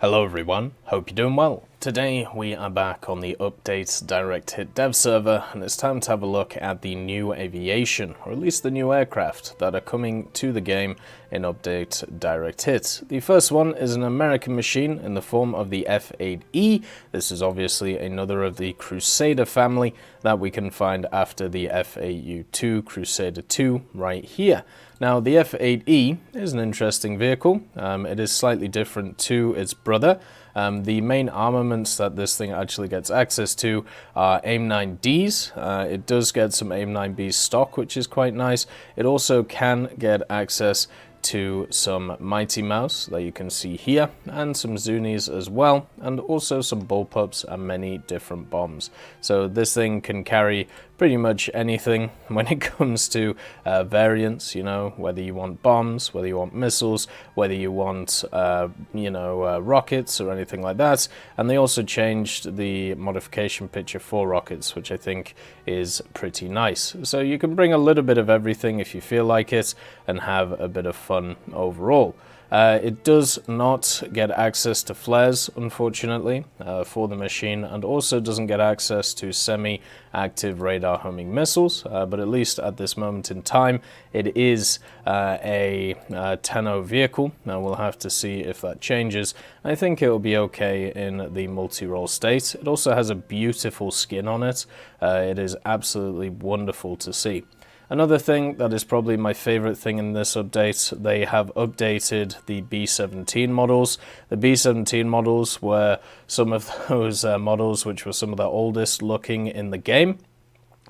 Hello everyone, hope you're doing well. Today we are back on the Updates Direct Hit dev server, and it's time to have a look at the new Aviation, or at least the new aircraft that are coming to the game in Update Direct Hit. The first one is an American machine in the form of the F-8E. This is obviously another of the Crusader family that we can find after the F-8U2 Crusader 2 right here. Now, the F-8E is an interesting vehicle. It is slightly different to its brother. The main armaments that this thing actually gets access to are AIM-9Ds. It does get some AIM-9B stock, which is quite nice. It also can get access to some Mighty Mouse that you can see here, and some Zunis as well, and also some bullpups and many different bombs. So this thing can carry pretty much anything when it comes to variants, you know, whether you want bombs, whether you want missiles, whether you want, rockets or anything like that. And they also changed the modification picture for rockets, which I think is pretty nice. So you can bring a little bit of everything if you feel like it and have a bit of fun overall. It does not get access to flares, unfortunately, for the machine, and also doesn't get access to semi-active radar homing missiles, but at least at this moment in time, it is a 10-0 vehicle. Now we'll have to see if that changes. I think it will be okay in the multi-role state. It also has a beautiful skin on it. It is absolutely wonderful to see. Another thing that is probably my favorite thing in this update, they have updated the B-17 models. The B-17 models were some of those models which were some of the oldest looking in the game.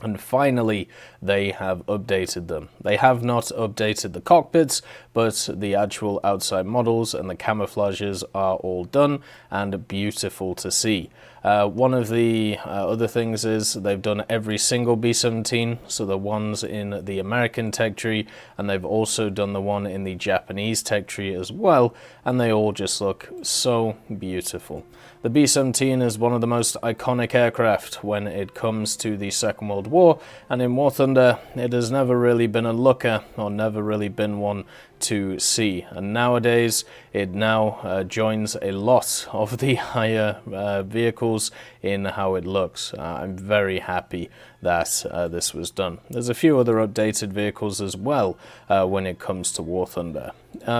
And finally, they have updated them. They have not updated the cockpits, but the actual outside models and the camouflages are all done and beautiful to see. One of the other things is they've done every single B-17, so the ones in the American tech tree, and they've also done the one in the Japanese tech tree as well, and they all just look so beautiful. The B-17 is one of the most iconic aircraft when it comes to the Second World War, and in War Thunder it has never really been a looker, or never really been one to see, and nowadays it now joins a lot of the higher vehicles in how it looks. I'm very happy that this was done. There's a few other updated vehicles as well when it comes to War Thunder.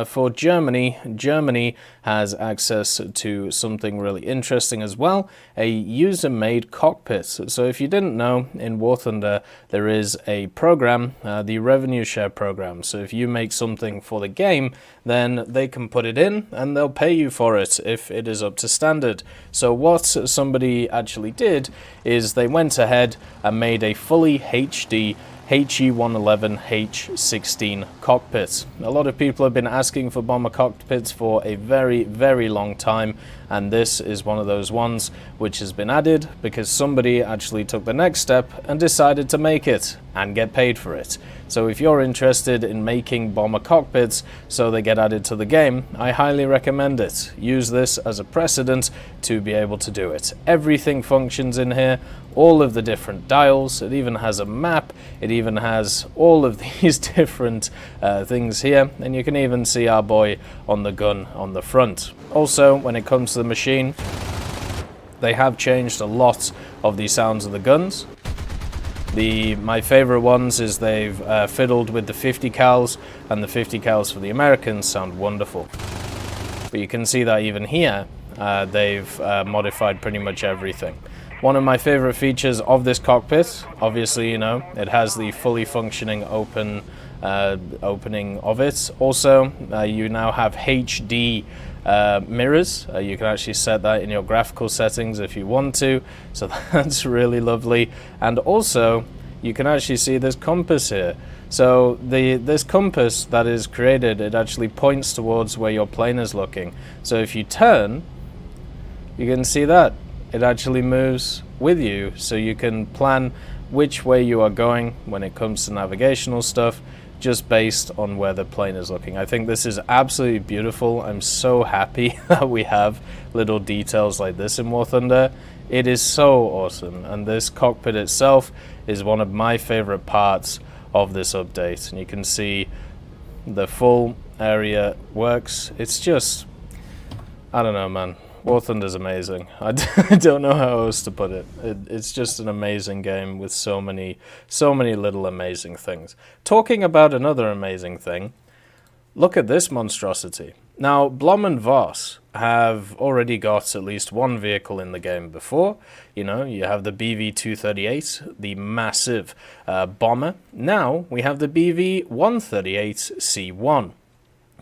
For Germany, Germany has access to something really interesting as well, a user-made cockpit. So if you didn't know, in War Thunder there is a program, the revenue share program. So if you make something for the game, then they can put it in and they'll pay you for it if it is up to standard. So what somebody actually did is they went ahead and made a fully HD HE-111 H-16 cockpit. A lot of people have been asking for bomber cockpits for a very, very long time, and this is one of those ones which has been added because somebody actually took the next step and decided to make it and get paid for it. So if you're interested in making bomber cockpits so they get added to the game, I highly recommend it. Use this as a precedent to be able to do it. Everything functions in here, all of the different dials, it even has a map, it even has all of these different things here, and you can even see our boy on the gun on the front. Also, when it comes to the machine, they have changed a lot of the sounds of the guns. My favorite ones is they've fiddled with the 50 cals, and the 50 cals for the Americans sound wonderful. But you can see that even here, they've modified pretty much everything. One of my favorite features of this cockpit, obviously, you know, it has the fully functioning opening of it. Also, you now have HD mirrors. You can actually set that in your graphical settings if you want to, so that's really lovely. And also you can actually see this compass here. So this compass that is created, it actually points towards where your plane is looking. So if you turn, you can see that it actually moves with you, so you can plan which way you are going when it comes to navigational stuff, just based on where the plane is looking. I think this is absolutely beautiful. I'm so happy that we have little details like this in War Thunder. It is so awesome, and this cockpit itself is one of my favorite parts of this update. And you can see the full area works. It's just I don't know, man. War Thunder's amazing. I don't know how else to put it. It's just an amazing game with so many little amazing things. Talking about another amazing thing, look at this monstrosity. Now, Blom and Voss have already got at least one vehicle in the game before. You know, you have the BV-238, the massive bomber. Now, we have the BV-138C1.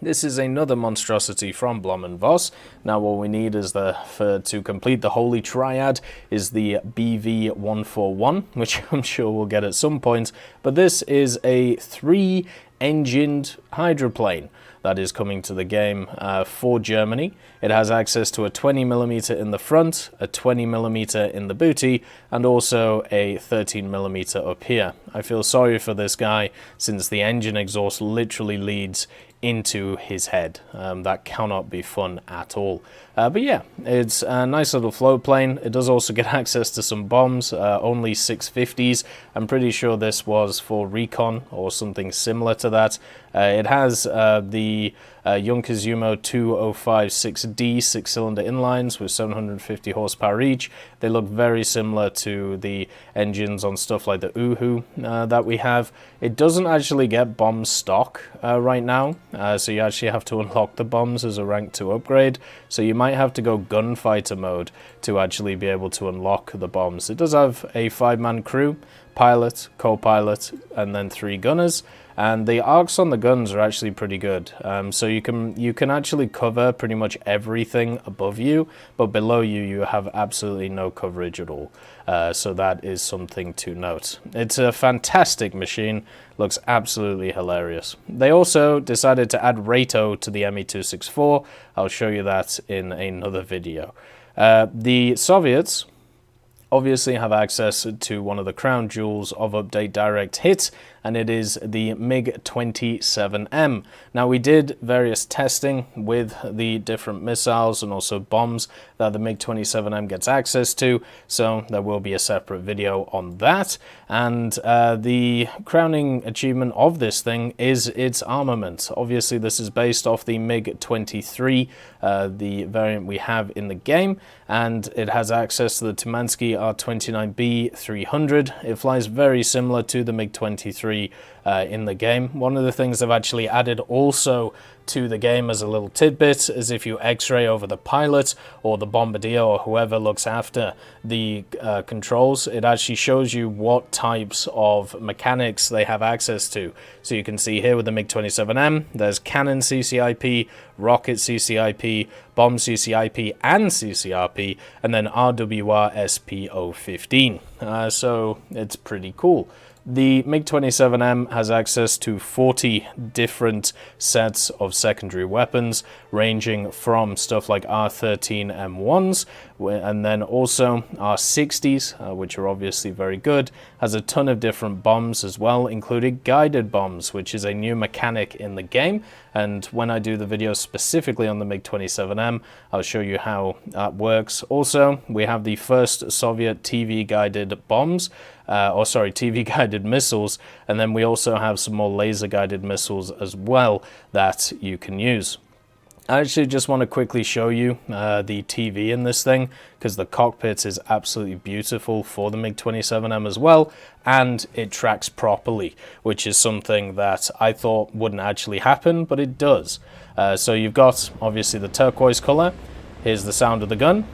This is another monstrosity from Blom and Voss. Now what we need is to complete the holy triad is the BV-141, which I'm sure we'll get at some point. But this is a 3-engined hydroplane that is coming to the game for Germany. It has access to a 20mm in the front, a 20mm in the booty, and also a 13mm up here. I feel sorry for this guy since the engine exhaust literally leads into his head. That cannot be fun at all. But yeah, it's a nice little float plane. It does also get access to some bombs, only 650s. I'm pretty sure this was for recon or something similar to that. It has the Yonkers-Yumo 2056D 6-cylinder inlines with 750 horsepower each. They look very similar to the engines on stuff like the Uhu that we have. It doesn't actually get bomb stock right now, so you actually have to unlock the bombs as a rank 2 upgrade. So you might have to go gunfighter mode to actually be able to unlock the bombs. It does have a 5-man crew, pilot, co-pilot, and then 3 gunners. And the arcs on the guns are actually pretty good. So you can actually cover pretty much everything above you, but below you have absolutely no coverage at all. So that is something to note. It's a fantastic machine, looks absolutely hilarious. They also decided to add Rato to the Me-264. I'll show you that in another video. The Soviets obviously have access to one of the crown jewels of Update Direct Hit, and it is the MiG-27M. Now, we did various testing with the different missiles and also bombs that the MiG-27M gets access to, so there will be a separate video on that. And the crowning achievement of this thing is its armament. Obviously, this is based off the MiG-23, the variant we have in the game, and it has access to the Tumansky R-29B 300. It flies very similar to the MiG-23 in the game. One of the things they've actually added also to the game as a little tidbit is if you x-ray over the pilot or the bombardier or whoever looks after the controls, it actually shows you what types of mechanics they have access to. So you can see here with the MiG-27M, there's cannon CCIP, rocket CCIP, bomb CCIP and CCRP, and then RWR SPO-15. So it's pretty cool. The MiG-27M has access to 40 different sets of secondary weapons, ranging from stuff like R13M1s, and then also R60s, which are obviously very good. Has a ton of different bombs as well, including guided bombs, which is a new mechanic in the game. And when I do the video specifically on the MiG-27M, I'll show you how that works. Also, we have the first Soviet TV-guided bombs, TV-guided missiles, and then we also have some more laser-guided missiles as well that you can use. I actually just want to quickly show you the TV in this thing, because the cockpit is absolutely beautiful for the MiG-27M as well, and it tracks properly, which is something that I thought wouldn't actually happen, but it does. So you've got, obviously, the turquoise color. Here's the sound of the gun.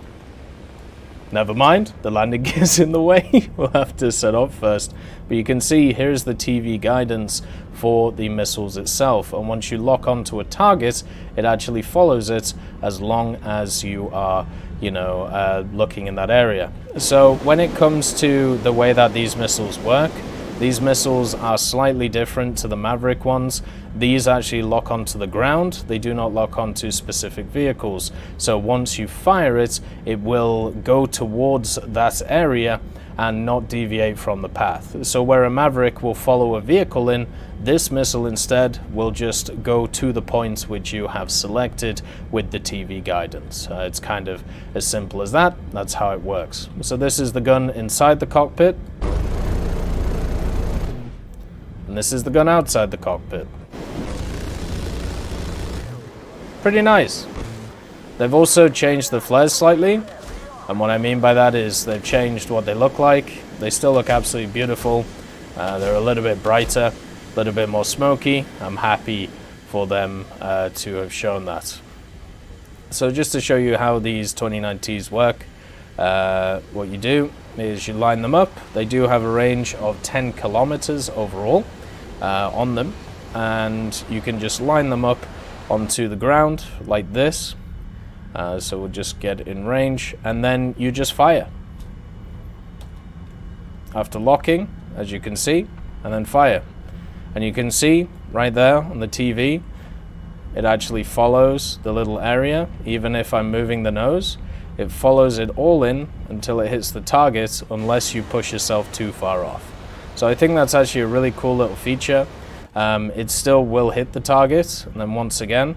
Never mind, the landing gear's in the way. We'll have to set up first. But you can see here's the TV guidance for the missiles itself. And once you lock onto a target, it actually follows it as long as you are, looking in that area. So when it comes to the way that these missiles work, these missiles are slightly different to the Maverick ones. These actually lock onto the ground. They do not lock onto specific vehicles. So once you fire it, it will go towards that area and not deviate from the path. So where a Maverick will follow a vehicle in, this missile instead will just go to the point which you have selected with the TV guidance. It's kind of as simple as that. That's how it works. So this is the gun inside the cockpit. And this is the gun outside the cockpit. Pretty nice. They've also changed the flares slightly, and what I mean by that is they've changed what they look like. They still look absolutely beautiful. They're a little bit brighter, a little bit more smoky. I'm happy for them to have shown that. So just to show you how these 29Ts work, what you do is you line them up. They do have a range of 10 kilometers overall on them, and you can just line them up onto the ground like this. So we'll just get in range, and then you just fire after locking, as you can see, and then fire. And you can see right there on the TV, it actually follows the little area. Even if I'm moving the nose, it follows it all in until it hits the target, unless you push yourself too far off. So I think that's actually a really cool little feature. It still will hit the target, and then once again,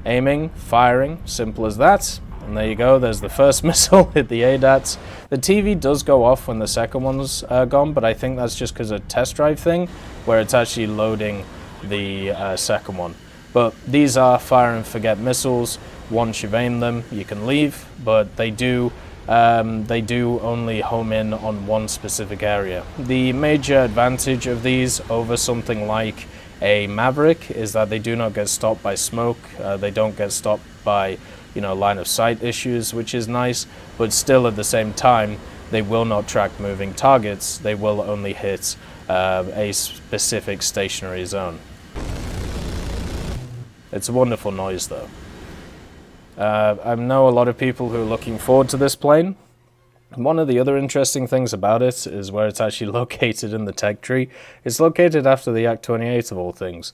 aiming, firing, simple as that. And there you go, there's the first missile, hit the ADATs. The TV does go off when the second one's gone, but I think that's just because of a test drive thing, where it's actually loading the second one. But these are fire and forget missiles. Once you've aimed them, you can leave, but they do only home in on one specific area. The major advantage of these over something like a Maverick is that they do not get stopped by smoke. They don't get stopped by, line of sight issues, which is nice, but still at the same time, they will not track moving targets. They will only hit a specific stationary zone. It's a wonderful noise though. I know a lot of people who are looking forward to this plane. One of the other interesting things about it is where it's actually located in the tech tree. It's located after the Yak-28 of all things,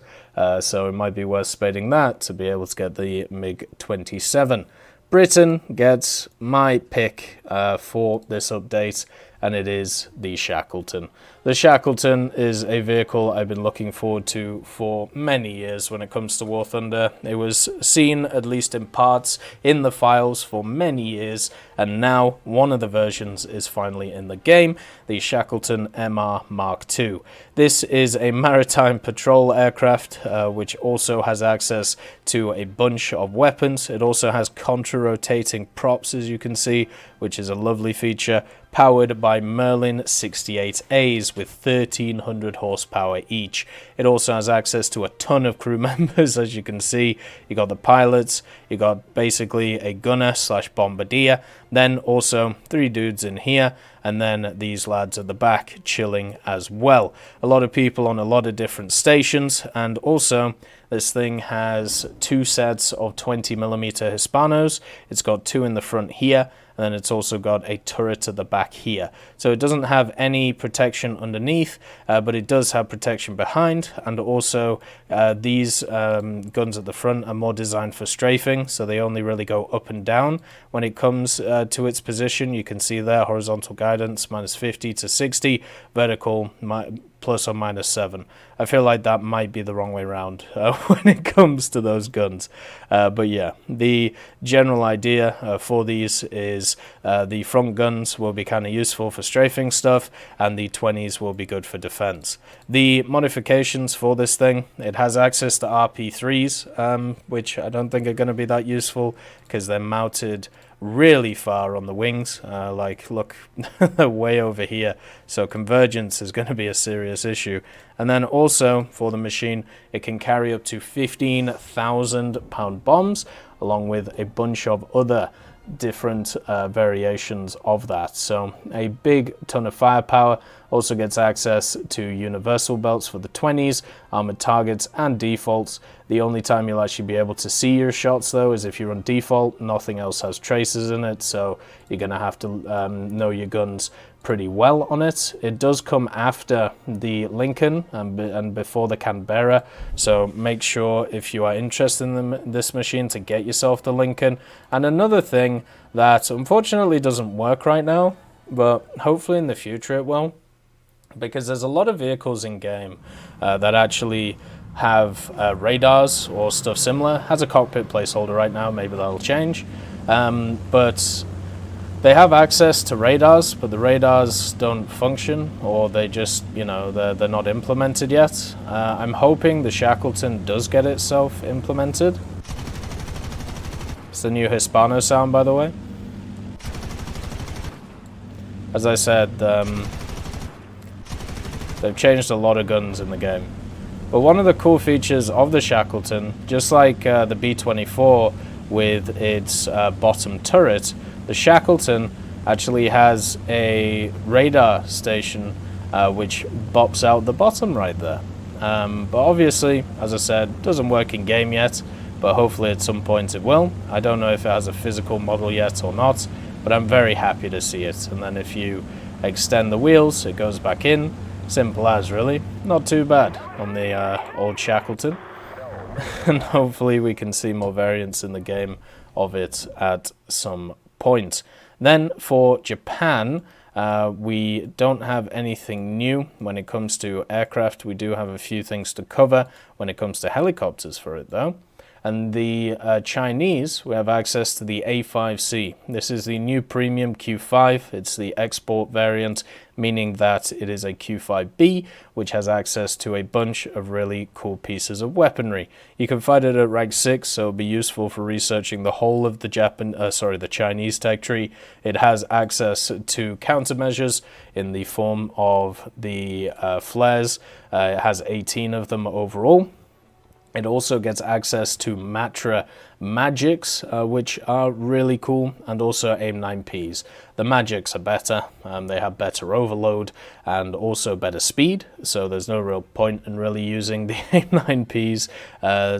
so it might be worth spading that to be able to get the MiG-27. Britain gets my pick for this update, and it is the Shackleton. The Shackleton is a vehicle I've been looking forward to for many years when it comes to War Thunder. It was seen, at least in parts, in the files for many years, and now one of the versions is finally in the game, the Shackleton MR Mark II. This is a maritime patrol aircraft, which also has access to a bunch of weapons. It also has contra-rotating props, as you can see, which is a lovely feature, powered by Merlin 68As with 1,300 horsepower each. It also has access to a ton of crew members, as you can see. You got the pilots, you got basically a gunner slash bombardier, then also 3 dudes in here, and then these lads at the back chilling as well. A lot of people on a lot of different stations, and also this thing has 2 sets of 20mm Hispanos. It's got 2 in the front here, and then it's also got a turret at the back here. So it doesn't have any protection underneath, but it does have protection behind, and also these guns at the front are more designed for strafing, so they only really go up and down when it comes to its position. You can see there horizontal guidance -50 to 60, vertical ±7. I feel like that might be the wrong way around when it comes to those guns. But yeah, the general idea for these is the front guns will be kind of useful for strafing stuff, and the 20s will be good for defense. The modifications for this thing, it has access to RP3s, which I don't think are going to be that useful because they're mounted really far on the wings, like look way over here, so convergence is going to be a serious issue. And then also for the machine, it can carry up to 15,000 pound bombs, along with a bunch of other different variations of that. So a big ton of firepower. Also gets access to universal belts for the 20s, armored targets and defaults. The only time you'll actually be able to see your shots though is if you're on default. Nothing else has traces in it, so you're gonna have to know your guns pretty well on it. It does come after the Lincoln and before the Canberra, so make sure if you are interested in this machine to get yourself the Lincoln. And another thing that unfortunately doesn't work right now, but hopefully in the future it will, because there's a lot of vehicles in game that actually have radars or stuff similar. Has a cockpit placeholder right now, maybe that'll change, but they have access to radars, but the radars don't function, or they just, they're not implemented yet. I'm hoping the Shackleton does get itself implemented. It's the new Hispano sound, by the way. As I said, they've changed a lot of guns in the game. But one of the cool features of the Shackleton, just like the B-24 with its bottom turret, the Shackleton actually has a radar station which bops out the bottom right there. But obviously, as I said, doesn't work in game yet, but hopefully at some point it will. I don't know if it has a physical model yet or not, but I'm very happy to see it. And then if you extend the wheels, it goes back in. Simple as, really. Not too bad on the old Shackleton. And hopefully we can see more variants in the game of it at some point. Then for Japan, we don't have anything new when it comes to aircraft. We do have a few things to cover when it comes to helicopters for it, though. And the Chinese, we have access to the A5C. This is the new premium Q5. It's the export variant, meaning that it is a Q5B, which has access to a bunch of really cool pieces of weaponry. You can find it at rank 6, so it'll be useful for researching the whole of the Chinese tech tree. It has access to countermeasures in the form of the flares. It has 18 of them overall. It also gets access to Matra Magics, which are really cool, and also AIM-9Ps. The Magics are better, they have better overload and also better speed, so there's no real point in really using the AIM-9Ps,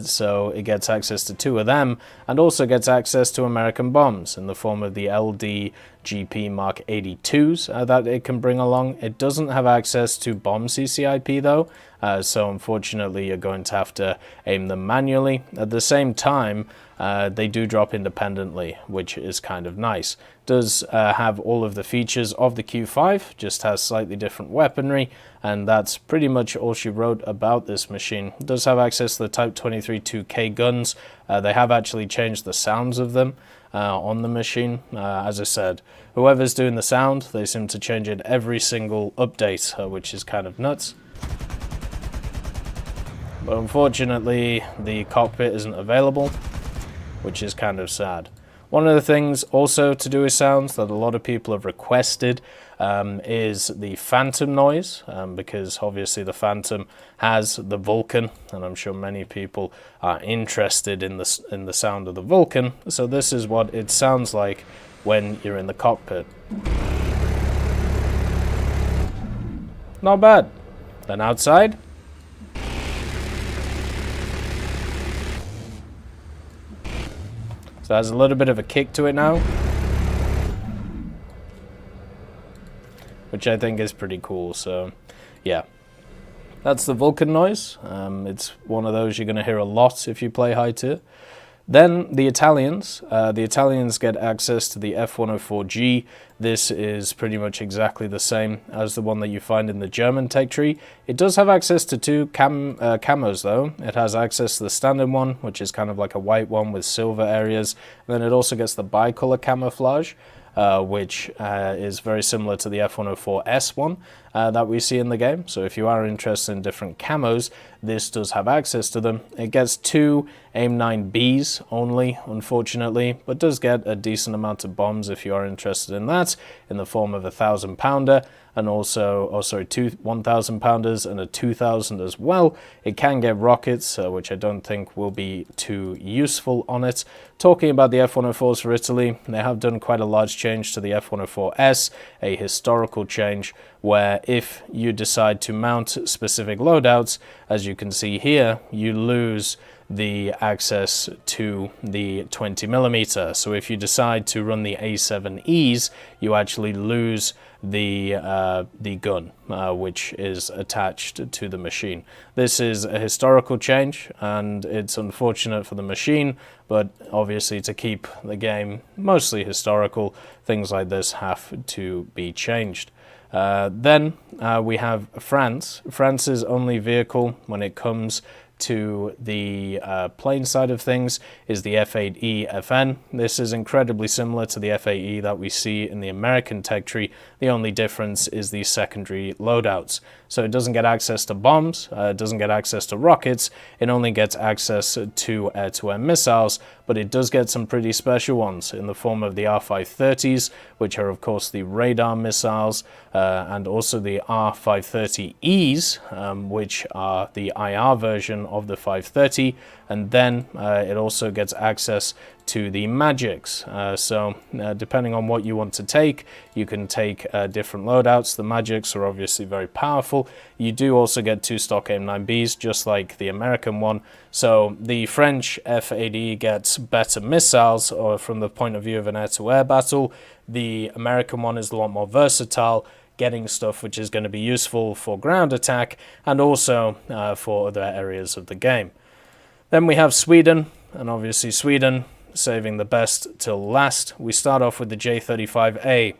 so it gets access to 2 of them, and also gets access to American bombs in the form of the LDGP Mark 82s that it can bring along. It doesn't have access to bomb CCIP though, so unfortunately you're going to have to aim them manually. At the same time, they do drop independently, which is kind of nice. Does have all of the features of the Q5, just has slightly different weaponry, and that's pretty much all she wrote about this machine. It does have access to the Type 23 2K guns. They have actually changed the sounds of them on the machine. As I said, whoever's doing the sound, they seem to change it every single update, which is kind of nuts. But unfortunately, the cockpit isn't available, which is kind of sad. One of the things also to do with sounds that a lot of people have requested is the Phantom noise, because obviously the Phantom has the Vulcan, and I'm sure many people are interested in the sound of the Vulcan. So this is what it sounds like when you're in the cockpit. Not bad. Then outside. So there's a little bit of a kick to it now, which I think is pretty cool. So yeah, that's the Vulcan noise. It's one of those you're going to hear a lot if you play high tier. Then the Italians get access to the F104G. This is pretty much exactly the same as the one that you find in the German tech tree. It does have access to 2 camos though. It has access to the standard one, which is kind of like a white one with silver areas. And then it also gets the bicolor camouflage, which is very similar to the F104S one that we see in the game. So if you are interested in different camos, this does have access to them. It gets 2 AIM-9Bs only, unfortunately, but does get a decent amount of bombs if you are interested in that, in the form of a 1,000-pounder, and also, 2 1,000-pounders and a 2,000 as well. It can get rockets, which I don't think will be too useful on it. Talking about the F104s for Italy, they have done quite a large change to the F104S, a historical change, where if you decide to mount specific loadouts, as you can see here, you lose the access to the 20mm. So if you decide to run the A7Es, you actually lose the gun, which is attached to the machine. This is a historical change, and it's unfortunate for the machine, but obviously to keep the game mostly historical, things like this have to be changed. Then we have France. France's only vehicle when it comes to the plane side of things is the F8E FN. This is incredibly similar to the F8E that we see in the American tech tree. The only difference is the secondary loadouts. So it doesn't get access to bombs, it doesn't get access to rockets, it only gets access to air-to-air missiles, but it does get some pretty special ones in the form of the R530s, which are of course the radar missiles, and also the R530Es, which are the IR version of the 530, and then it also gets access to the magics. So depending on what you want to take, you can take different loadouts. The magics are obviously very powerful. You do also get 2 stock AIM-9Bs, just like the American one. So the French F-80 gets better missiles, or from the point of view of an air-to-air battle. The American one is a lot more versatile, getting stuff which is going to be useful for ground attack and also for other areas of the game. Then we have Sweden, and obviously Sweden saving the best till last. We start off with the J35A.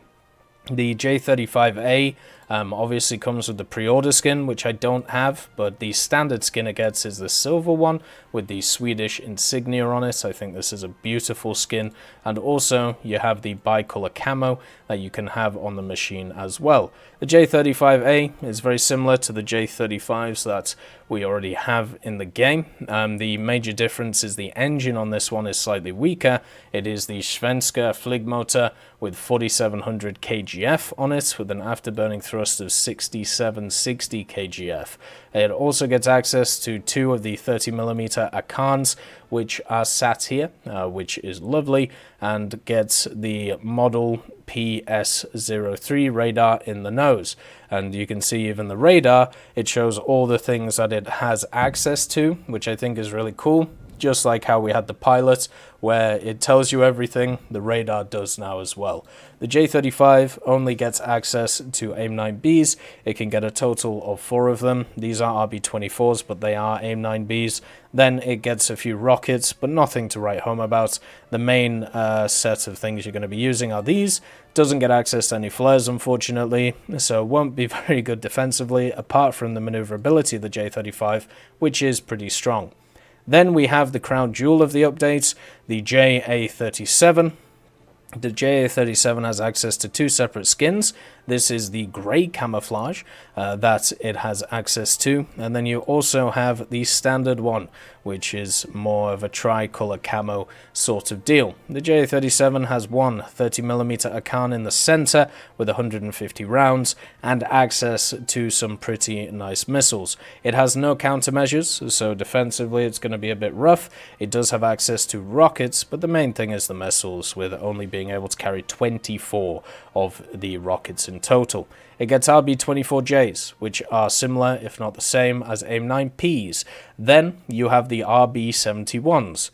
The J35A obviously comes with the pre-order skin, which I don't have, but the standard skin it gets is the silver one with the Swedish insignia on it. I think this is a beautiful skin, and also you have the bicolor camo that you can have on the machine as well. The J35A is very similar to the J35s that we already have in the game. The major difference is the engine on this one is slightly weaker. It is the Svenska Flygmotor with 4700 kgf on it, with an afterburning thrust of 6760 kgf. It also gets access to 2 of the 30mm Akans, which are sat here, which is lovely, and gets the model PS03 radar in the nose. And you can see even the radar, it shows all the things that it has access to, which I think is really cool. Just like how we had the pilot, where it tells you everything, the radar does now as well. The J35 only gets access to AIM-9Bs. It can get a total of 4 of them. These are RB-24s, but they are AIM-9Bs. Then it gets a few rockets, but nothing to write home about. The main set of things you're going to be using are these. Doesn't get access to any flares, unfortunately, so won't be very good defensively, apart from the maneuverability of the J35, which is pretty strong. Then we have the crown jewel of the updates, the JA37. The JA37 has access to 2 separate skins. This is the grey camouflage that it has access to, and then you also have the standard one, which is more of a tri-color camo sort of deal. The JA37 has one 30mm Akan in the center with 150 rounds and access to some pretty nice missiles. It has no countermeasures, so defensively it's going to be a bit rough. It does have access to rockets, but the main thing is the missiles, with only being able to carry 24 of the rockets in total. It gets RB-24Js, which are similar, if not the same, as AIM-9Ps. Then you have the RB-71s.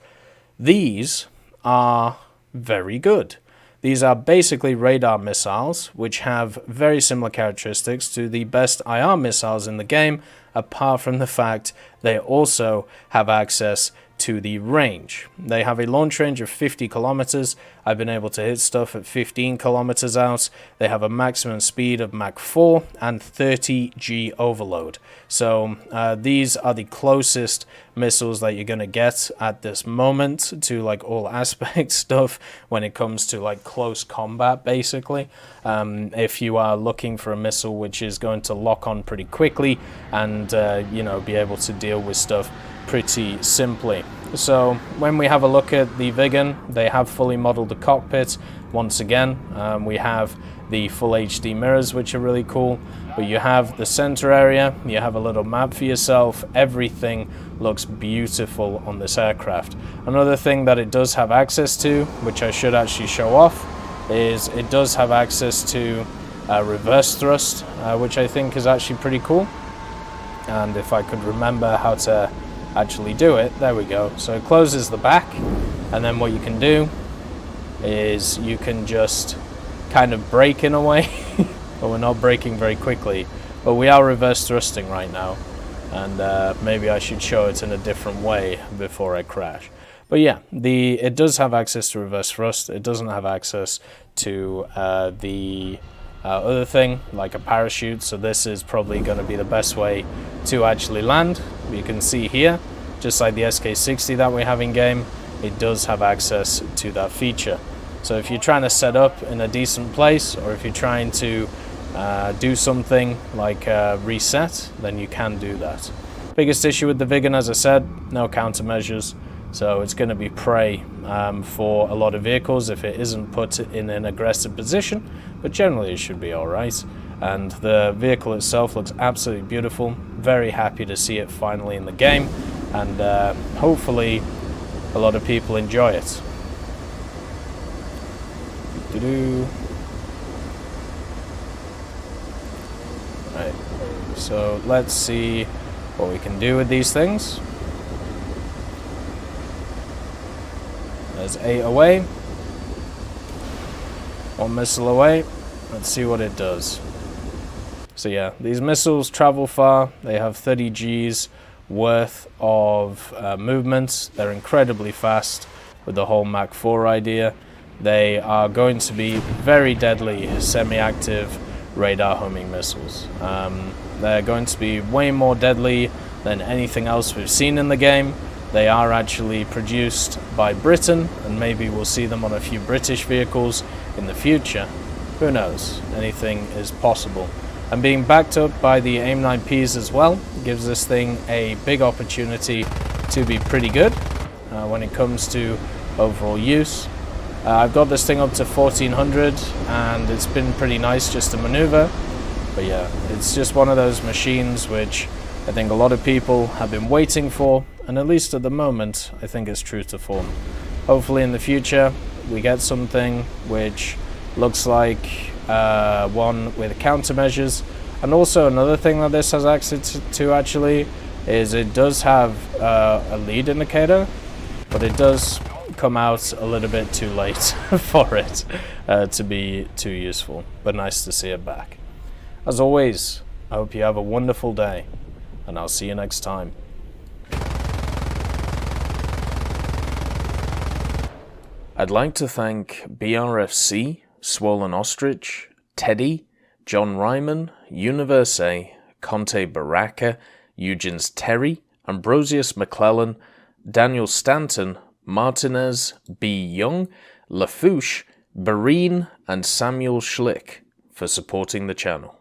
These are very good. These are basically radar missiles, which have very similar characteristics to the best IR missiles in the game, apart from the fact they also have access to the range. They have a launch range of 50 kilometers. I've been able to hit stuff at 15 kilometers out. They have a maximum speed of Mach 4 and 30 G overload. So these are the closest missiles that you're going to get at this moment to like all aspect stuff when it comes to like close combat, basically. If you are looking for a missile which is going to lock on pretty quickly and you know, be able to deal with stuff pretty simply. So when we have a look at the Viggen, they have fully modeled the cockpit. Once again, we have the full HD mirrors, which are really cool, but you have the center area, you have a little map for yourself. Everything looks beautiful on this aircraft. Another thing that it does have access to, which I should actually show off, is it does have access to reverse thrust, which I think is actually pretty cool. And if I could remember how to actually do it, there we go. So it closes the back, and then what you can do is you can just kind of brake in a way. But we're not braking very quickly, but we are reverse thrusting right now, and maybe I should show it in a different way before I crash. But yeah, it does have access to reverse thrust. It doesn't have access to the other thing, like a parachute, so this is probably going to be the best way to actually land. You can see here, just like the SK60 that we have in game, it does have access to that feature. So if you're trying to set up in a decent place, or if you're trying to do something like reset, then you can do that. Biggest issue with the Viggen, as I said, no countermeasures, so it's going to be prey for a lot of vehicles if it isn't put in an aggressive position, but generally it should be alright. And the vehicle itself looks absolutely beautiful. Very happy to see it finally in the game, and hopefully a lot of people enjoy it. Right, so let's see what we can do with these things. There's 8 away. 1 missile away. Let's see what it does. So yeah, these missiles travel far. They have 30 Gs worth of movement. They're incredibly fast with the whole Mach 4 idea. They are going to be very deadly semi-active radar homing missiles. They're going to be way more deadly than anything else we've seen in the game. They are actually produced by Britain, and maybe we'll see them on a few British vehicles in the future. Who knows? Anything is possible. And being backed up by the AIM-9Ps as well gives this thing a big opportunity to be pretty good when it comes to overall use. I've got this thing up to 1400 and it's been pretty nice just to maneuver. But yeah, it's just one of those machines which I think a lot of people have been waiting for, and at least at the moment I think it's true to form. Hopefully in the future we get something which looks like one with countermeasures. And also another thing that this has access to actually is it does have a lead indicator, but it does come out a little bit too late for it to be too useful, but nice to see it back. As always, I hope you have a wonderful day, and I'll see you next time. I'd like to thank BRFC, Swollen Ostrich, Teddy, John Ryman, Universe, Conte Baraka, Eugens Terry, Ambrosius McClellan, Daniel Stanton, Martinez, B. Young, Lafouche, Barine, and Samuel Schlick for supporting the channel.